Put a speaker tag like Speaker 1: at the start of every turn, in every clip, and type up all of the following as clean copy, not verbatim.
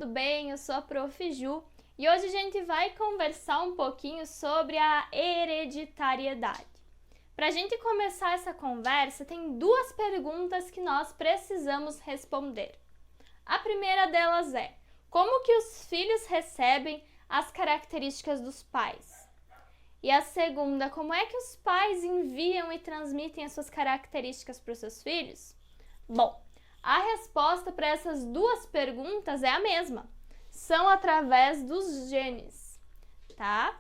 Speaker 1: Tudo bem? Eu sou a Prof. Ju e hoje a gente vai conversar um pouquinho sobre a hereditariedade. Para a gente começar essa conversa, tem duas perguntas que nós precisamos responder. A primeira delas é: como que os filhos recebem as características dos pais? E a segunda, como é que os pais enviam e transmitem as suas características para os seus filhos? Bom, a resposta para essas duas perguntas é a mesma. São através dos genes, tá?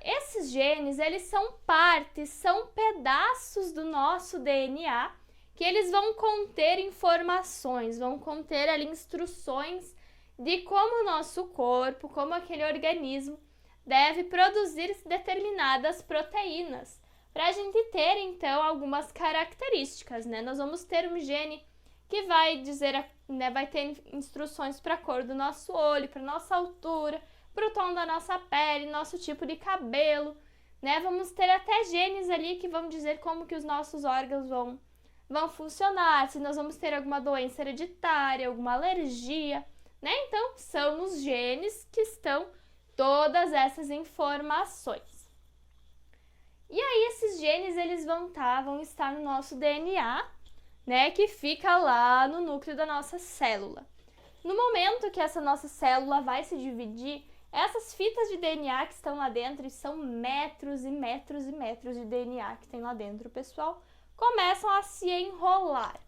Speaker 1: Esses genes, eles são partes, são pedaços do nosso DNA que eles vão conter informações, vão conter ali instruções de como o nosso corpo, como aquele organismo deve produzir determinadas proteínas, para a gente ter, então, algumas características, né? Nós vamos ter um gene que vai dizer, né, vai ter instruções para a cor do nosso olho, para a nossa altura, para o tom da nossa pele, nosso tipo de cabelo, né? Vamos ter até genes ali que vão dizer como que os nossos órgãos vão funcionar, se nós vamos ter alguma doença hereditária, alguma alergia, né? Então, são os genes que estão todas essas informações. E aí esses genes eles vão estar no nosso DNA, né, que fica lá no núcleo da nossa célula. No momento que essa nossa célula vai se dividir, essas fitas de DNA que estão lá dentro, e são metros e metros e metros de DNA que tem lá dentro, pessoal, começam a se enrolar.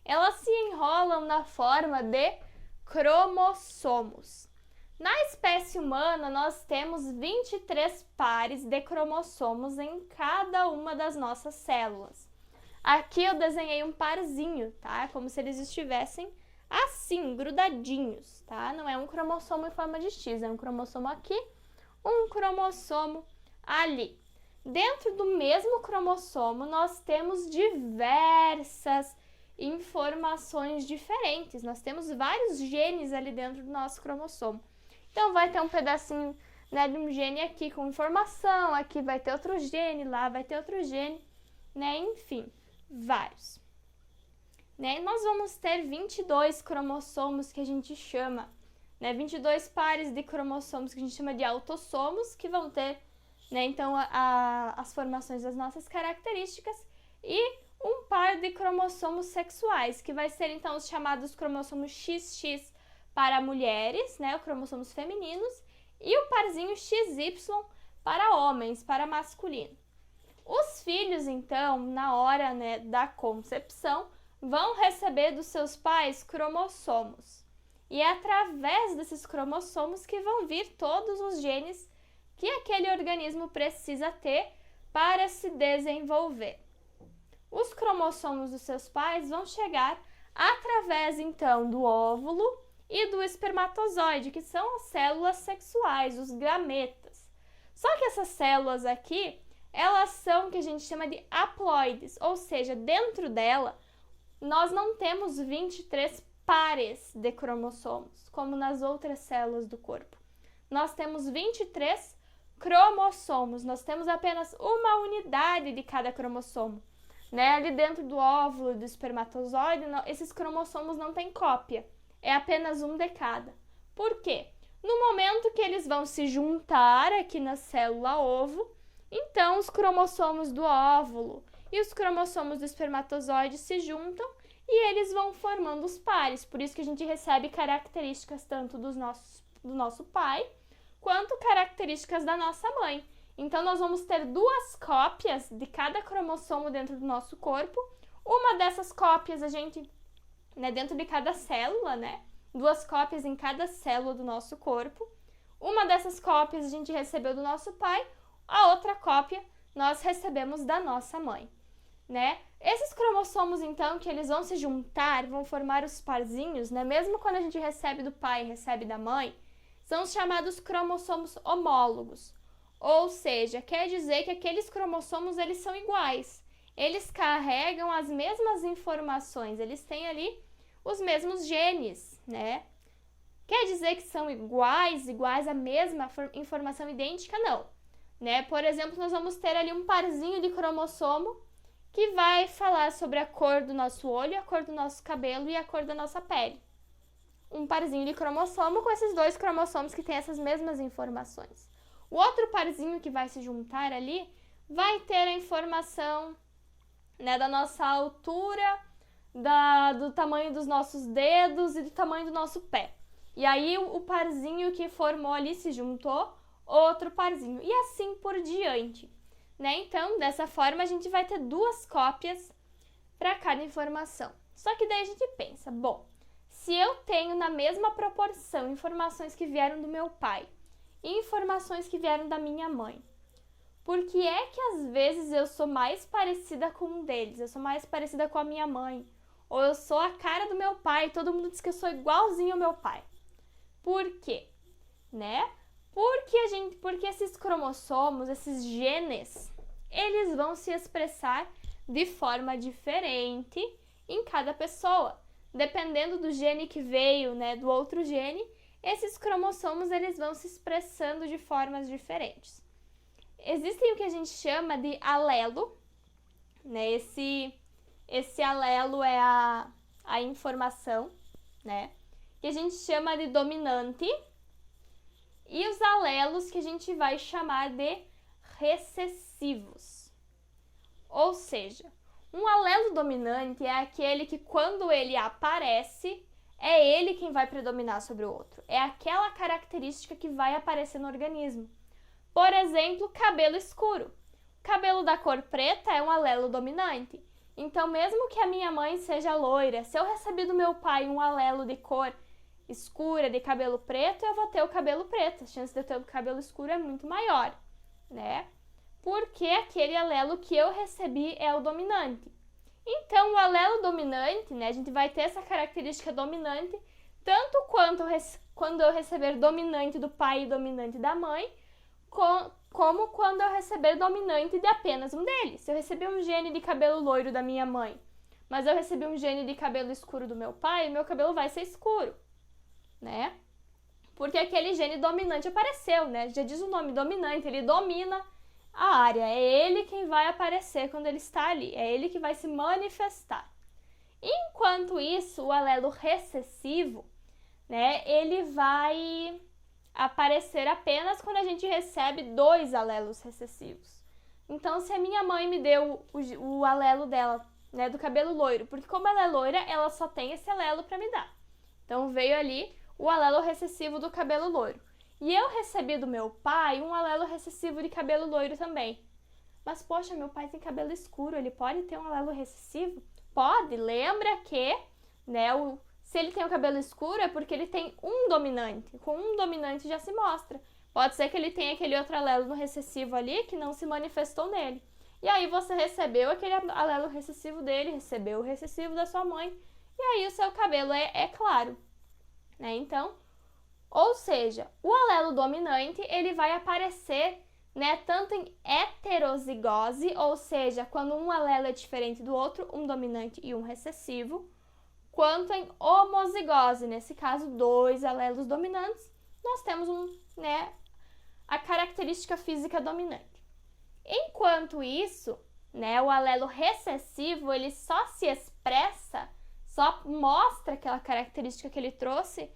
Speaker 1: Elas se enrolam na forma de cromossomos. Na espécie humana, nós temos 23 pares de cromossomos em cada uma das nossas células. Aqui eu desenhei um parzinho, tá? Como se eles estivessem assim, grudadinhos, tá? Não é um cromossomo em forma de X, é um cromossomo aqui, um cromossomo ali. Dentro do mesmo cromossomo, nós temos diversas informações diferentes. Nós temos vários genes ali dentro do nosso cromossomo. Então, vai ter um pedacinho, né, de um gene aqui com informação, aqui vai ter outro gene, lá vai ter outro gene, né? Enfim, vários. Né? E nós vamos ter 22 cromossomos que a gente chama, né, 22 pares de cromossomos que a gente chama de autossomos, que vão ter, né, então, as formações das nossas características, e um par de cromossomos sexuais, que vai ser, então, os chamados cromossomos XX para mulheres, né, os cromossomos femininos, e o parzinho XY para homens, para masculino. Os filhos, então, na hora, né, da concepção, vão receber dos seus pais cromossomos. E é através desses cromossomos que vão vir todos os genes que aquele organismo precisa ter para se desenvolver. Os cromossomos dos seus pais vão chegar através, então, do óvulo e do espermatozoide, que são as células sexuais, os gametas. Só que essas células aqui, elas são o que a gente chama de haploides, ou seja, dentro dela, nós não temos 23 pares de cromossomos, como nas outras células do corpo. Nós temos 23 cromossomos, nós temos apenas uma unidade de cada cromossomo. Né? Ali dentro do óvulo e do espermatozoide, esses cromossomos não têm cópia, é apenas um de cada. Por quê? No momento que eles vão se juntar aqui na célula ovo, então os cromossomos do óvulo e os cromossomos do espermatozoide se juntam e eles vão formando os pares. Por isso que a gente recebe características tanto do nosso pai quanto características da nossa mãe. Então, nós vamos ter duas cópias de cada cromossomo dentro do nosso corpo. Uma dessas cópias a gente, né, dentro de cada célula, né? Duas cópias em cada célula do nosso corpo. Uma dessas cópias a gente recebeu do nosso pai, a outra cópia nós recebemos da nossa mãe, né? Esses cromossomos, então, que eles vão se juntar, vão formar os parzinhos, né? Mesmo quando a gente recebe do pai e recebe da mãe, são os chamados cromossomos homólogos. Ou seja, quer dizer que aqueles cromossomos, eles são iguais. Eles carregam as mesmas informações, eles têm ali os mesmos genes, né? Quer dizer que são iguais a mesma informação idêntica? Não. Né? Por exemplo, nós vamos ter ali um parzinho de cromossomo que vai falar sobre a cor do nosso olho, a cor do nosso cabelo e a cor da nossa pele. um parzinho de cromossomo com esses 2 cromossomos que têm essas mesmas informações. O outro parzinho que vai se juntar ali vai ter a informação, né, da nossa altura, do tamanho dos nossos dedos e do tamanho do nosso pé. E aí o parzinho que formou ali se juntou, outro parzinho, e assim por diante, né? Então, dessa forma, a gente vai ter 2 cópias para cada informação. Só que daí a gente pensa, bom, se eu tenho na mesma proporção informações que vieram do meu pai e informações que vieram da minha mãe, por que é que às vezes eu sou mais parecida com um deles, eu sou mais parecida com a minha mãe, ou eu sou a cara do meu pai, todo mundo diz que eu sou igualzinho ao meu pai? Por quê? Né? Porque esses cromossomos, esses genes, eles vão se expressar de forma diferente em cada pessoa. Dependendo do gene que veio, né, do outro gene, esses cromossomos eles vão se expressando de formas diferentes. Existem o que a gente chama de alelo, né? Esse alelo é a informação, né? Que a gente chama de dominante, e os alelos que a gente vai chamar de recessivos. Ou seja, um alelo dominante é aquele que, quando ele aparece, é ele quem vai predominar sobre o outro. É aquela característica que vai aparecer no organismo. Por exemplo, cabelo escuro. Cabelo da cor preta é um alelo dominante. Então, mesmo que a minha mãe seja loira, se eu receber do meu pai um alelo de cor escura, de cabelo preto, eu vou ter o cabelo preto. A chance de eu ter o cabelo escuro é muito maior, né? Porque aquele alelo que eu recebi é o dominante. Então, o alelo dominante, né, a gente vai ter essa característica dominante, tanto quando eu receber dominante do pai e dominante da mãe, como quando eu receber dominante de apenas um deles. Se eu receber um gene de cabelo loiro da minha mãe, mas eu receber um gene de cabelo escuro do meu pai, meu cabelo vai ser escuro, né? Porque aquele gene dominante apareceu, né? Já diz o nome, dominante, ele domina a área, é ele quem vai aparecer quando ele está ali, é ele que vai se manifestar. Enquanto isso, o alelo recessivo, né, ele vai aparecer apenas quando a gente recebe 2 alelos recessivos. Então, se a minha mãe me deu o alelo dela, né, do cabelo loiro, porque como ela é loira, ela só tem esse alelo para me dar. Então, veio ali o alelo recessivo do cabelo loiro. E eu recebi do meu pai um alelo recessivo de cabelo loiro também. Mas, poxa, meu pai tem cabelo escuro, ele pode ter um alelo recessivo? Pode. Lembra que, né, se ele tem o cabelo escuro é porque ele tem um dominante. Com um dominante já se mostra. Pode ser que ele tenha aquele outro alelo no recessivo ali que não se manifestou nele. E aí você recebeu aquele alelo recessivo dele, recebeu o recessivo da sua mãe. E aí o seu cabelo é claro, né? Então, ou seja, o alelo dominante, ele vai aparecer, né, tanto em heterozigose, ou seja, quando um alelo é diferente do outro, um dominante e um recessivo, quanto em homozigose, nesse caso, 2 alelos dominantes, nós temos a característica física dominante. Enquanto isso, né, o alelo recessivo, ele só se expressa, só mostra aquela característica que ele trouxe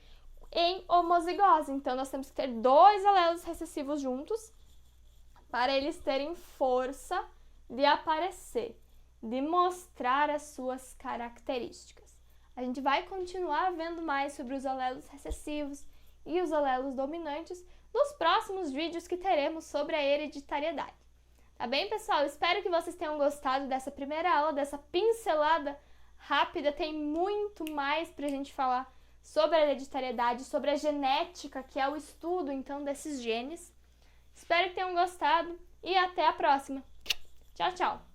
Speaker 1: em homozigose. Então, nós temos que ter 2 alelos recessivos juntos para eles terem força de aparecer, de mostrar as suas características. A gente vai continuar vendo mais sobre os alelos recessivos e os alelos dominantes nos próximos vídeos que teremos sobre a hereditariedade. Tá bem, pessoal? Espero que vocês tenham gostado dessa primeira aula, dessa pincelada rápida. Tem muito mais pra gente falar sobre a hereditariedade, sobre a genética, que é o estudo, então, desses genes. Espero que tenham gostado e até a próxima. Tchau, tchau!